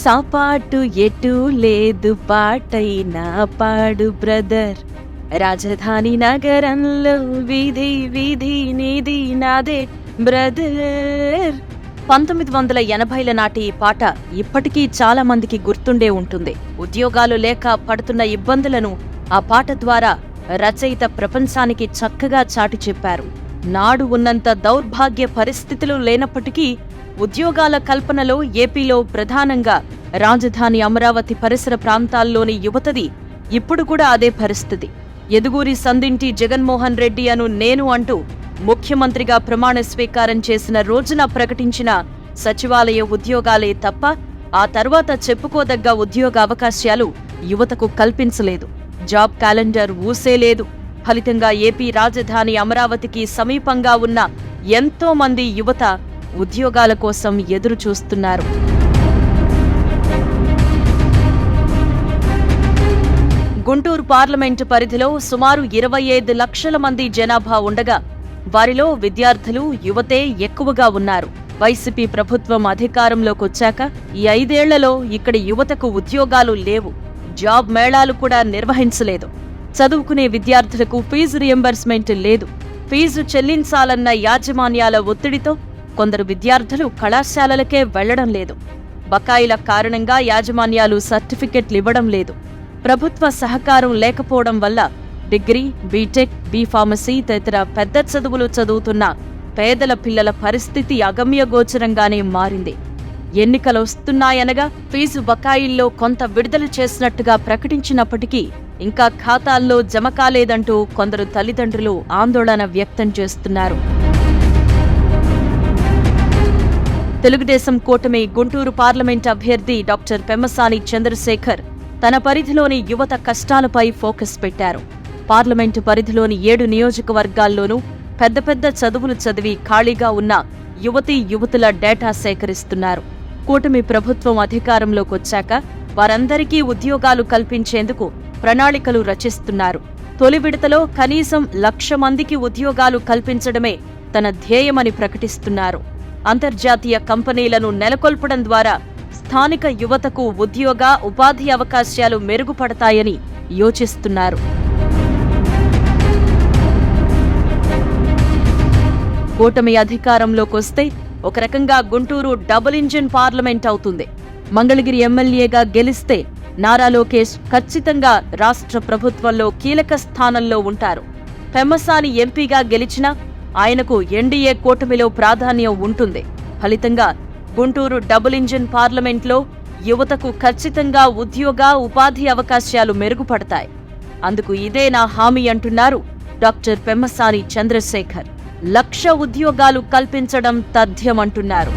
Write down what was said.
సాపాటు ఎటు లేదు పాటైనా పాడు బ్రదర్, రాజధాని నగరంలో వీధి వీధి నీది నాదే బ్రదర్. 1980ల నాటి ఈ పాట ఇప్పటికీ చాలా మందికి గుర్తుండే ఉంటుంది. ఉద్యోగాలు లేక పడుతున్న ఇబ్బందులను ఆ పాట ద్వారా రచయిత ప్రపంచానికి చక్కగా చాటి చెప్పారు. నాడు ఉన్నంత దౌర్భాగ్య పరిస్థితులు లేనప్పటికీ ఉద్యోగాల కల్పనలో ఏపీలో ప్రధానంగా రాజధాని అమరావతి పరిసర ప్రాంతాల్లోని యువతది ఇప్పుడు కూడా అదే పరిస్థితి. ఎదుగూరి సందింటి జగన్మోహన్ రెడ్డి అను నేను అంటూ ముఖ్యమంత్రిగా ప్రమాణ స్వీకారం చేసిన రోజున ప్రకటించిన సచివాలయ ఉద్యోగాలే తప్ప ఆ తర్వాత చెప్పుకోదగ్గ ఉద్యోగ అవకాశాలు యువతకు కల్పించలేదు. Job calendar ఊసేలేదు. ఫలితంగా ఏపీ రాజధాని అమరావతికి సమీపంగా ఉన్న ఎంతో మంది యువత ఉద్యోగాల కోసం ఎదురు చూస్తున్నారు. గుంటూరు పార్లమెంటు పరిధిలో సుమారు 25 లక్షల మంది జనాభా ఉండగా వారిలో విద్యార్థులు, యువతే ఎక్కువగా ఉన్నారు. వైసీపీ ప్రభుత్వం అధికారంలోకొచ్చాక ఈ 5 ఏళ్లలో ఇక్కడి యువతకు ఉద్యోగాలు లేవు. జాబ్ మేళాలు కూడా నిర్వహించలేదు. చదువుకునే విద్యార్థులకు ఫీజు రియంబర్స్మెంట్ లేదు. ఫీజు చెల్లించాలన్న యాజమాన్యాల ఒత్తిడితో కొందరు విద్యార్థులు కళాశాలలకే వెళ్లడం లేదు. బకాయిల కారణంగా యాజమాన్యాలు సర్టిఫికెట్లు ఇవ్వడం లేదు. ప్రభుత్వ సహకారం లేకపోవడం వల్ల డిగ్రీ, బీటెక్, బీఫార్మసీ తదితర పెద్ద చదువులు చదువుతున్న పేదల పిల్లల పరిస్థితి అగమ్యగోచరంగానే మారింది. ఎన్నికలు వస్తున్నాయనగా ఫీజు బకాయిల్లో కొంత విడుదల చేసినట్టుగా ప్రకటించినప్పటికీ ఇంకా ఖాతాల్లో జమ కాలేదంటూ కొందరు తల్లిదండ్రులు ఆందోళన వ్యక్తం చేస్తున్నారు. తెలుగుదేశం కూటమి గుంటూరు పార్లమెంట్ అభ్యర్థి డాక్టర్ పెమ్మసాని చంద్రశేఖర్ తన పరిధిలోని యువత కష్టాలపై ఫోకస్ పెట్టారు. పార్లమెంటు పరిధిలోని 7 నియోజకవర్గాల్లోనూ పెద్ద పెద్ద చదువులు చదివి ఖాళీగా ఉన్న యువతీ యువతుల డేటా సేకరిస్తున్నారు. కూటమి ప్రభుత్వం అధికారంలోకొచ్చాక వారందరికీ ఉద్యోగాలు కల్పించేందుకు ప్రణాళికలు రచిస్తున్నారు. తొలి విడతలో కనీసం 1,00,000 మందికి ఉద్యోగాలు కల్పించడమే తన ధ్యేయమని ప్రకటిస్తున్నారు. అంతర్జాతీయ కంపెనీలను నెలకొల్పడం ద్వారా స్థానిక యువతకు ఉద్యోగ, ఉపాధి అవకాశాలు మెరుగుపడతాయని యోచిస్తున్నారు. కూటమి అధికారంలోకొస్తే ఒక రకంగా గుంటూరు డబుల్ ఇంజిన్ పార్లమెంట్ అవుతుంది. మంగళగిరి ఎమ్మెల్యేగా గెలిస్తే నారా లోకేష్ ఖచ్చితంగా రాష్ట్ర ప్రభుత్వంలో కీలక స్థానంలో ఉంటారు. పెమ్మసాని ఎంపీగా గెలిచినా ఆయనకు ఎన్డీఏ కూటమిలో ప్రాధాన్యం ఉంటుంది. ఫలితంగా గుంటూరు డబుల్ ఇంజిన్ పార్లమెంట్లో యువతకు ఖచ్చితంగా ఉద్యోగ, ఉపాధి అవకాశాలు మెరుగుపడతాయి. అందుకు ఇదే నా హామీ అంటున్నారు డాక్టర్ పెమ్మసాని చంద్రశేఖర్. 1,00,000 ఉద్యోగాలు కల్పించడం తథ్యమంటున్నారు.